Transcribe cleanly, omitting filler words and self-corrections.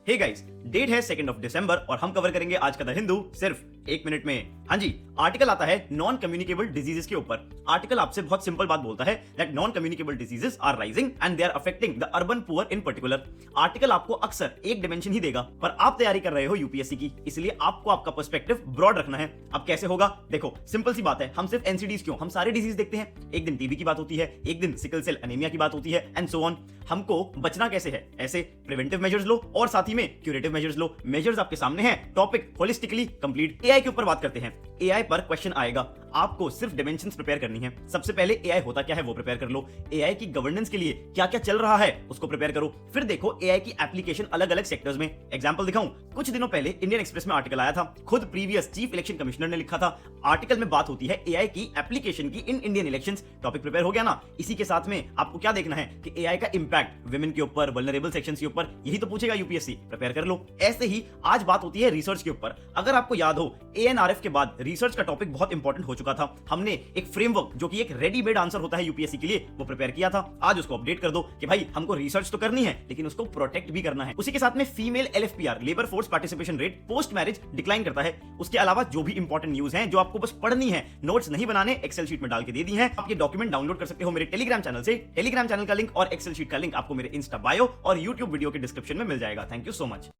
Hey guys, date है 2 दिसंबर और हम कवर करेंगे आज का द हिंदू सिर्फ 1 मिनट में। हाँ जी, आर्टिकल आता है नॉन कम्युनिकेबल डिजीजेस के ऊपर। आर्टिकल आपसे बहुत सिंपल बात बोलता है that non communicable diseases are rising and they are affecting the urban poor in particular. Article आपको अक्सर एक डिमेंशन ही देगा, पर आप तैयारी कर रहे हो यूपीएससी की, इसलिए आपको आपका पर्सपेक्टिव ब्रॉड रखना है। अब कैसे होगा? देखो, सिंपल सी बात है, हम सिर्फ एनसीडीज क्यों, हम सारे डिजीज देखते हैं। एक दिन टीबी की बात होती है, एक दिन सिकल सेल एनीमिया की बात होती है एंड सो ऑन। हमको बचना कैसे है? ऐसे प्रिवेंटिव मेजर्स लो और साथ ही में क्यूरेटिव मेजर्स लो। मेजर्स आपके सामने हैं, टॉपिक होलिस्टिकली कंप्लीट। एआई के ऊपर बात करते हैं। एआई पर क्वेश्चन आएगा, आपको सिर्फ डायमेंशंस प्रिपेयर करनी है। सबसे पहले एआई होता क्या है वो प्रिपेयर कर लो। एआई की गवर्नेंस के लिए क्या क्या चल रहा है उसको प्रिपेयर करो। फिर देखो एआई की एप्लीकेशन अलग अलग सेक्टर्स में। एग्जांपल दिखाऊं, कुछ दिनों पहले इंडियन एक्सप्रेस में आर्टिकल आया था, खुद प्रीवियस चीफ इलेक्शन कमिश्नर ने लिखा था। आर्टिकल में बात होती है एआई की एप्लीकेशन की in Indian elections. Topic prepare हो गया ना। इसी के साथ में आपको क्या देखना है कि एआई का इंपैक्ट वुमेन के ऊपर, वल्नरेबल सेक्शंस के ऊपर, यही तो पूछेगा यूपीएससी, प्रिपेयर कर लो। ऐसे ही आज बात होती है रिसर्च के ऊपर। अगर आपको याद हो, एएनआरएफ के बाद रिसर्च का टॉपिक बहुत इंपॉर्टेंट हो चुका था। हमने एक फ्रेमवर्क जो कि एक रेडीमेड आंसर होता है यूपीएससी के लिए, वो प्रिपेयर किया था। आज उसको अपडेट कर दो कि भाई हमको रिसर्च तो करनी है लेकिन उसको प्रोटेक्ट भी करना है। उसी के साथ में female LFPR, labour force participation rate post marriage decline करता है। उसके अलावा जो भी इंपॉर्टेंट न्यूज हैं जो आपको बस पढ़नी है, नोट्स नहीं बनाने, एक्सेल शीट में डाल के दे दी हैं। आप ये डॉक्यूमेंट डाउनलोड कर सकते हो मेरे टेलीग्राम चैनल से। टेलीग्राम चैनल का लिंक और एक्सेल शीट का लिंक आपको मेरे इंस्टा बायो और यूट्यूब वीडियो के डिस्क्रिप्शन में मिल जाएगा। Thank you so much.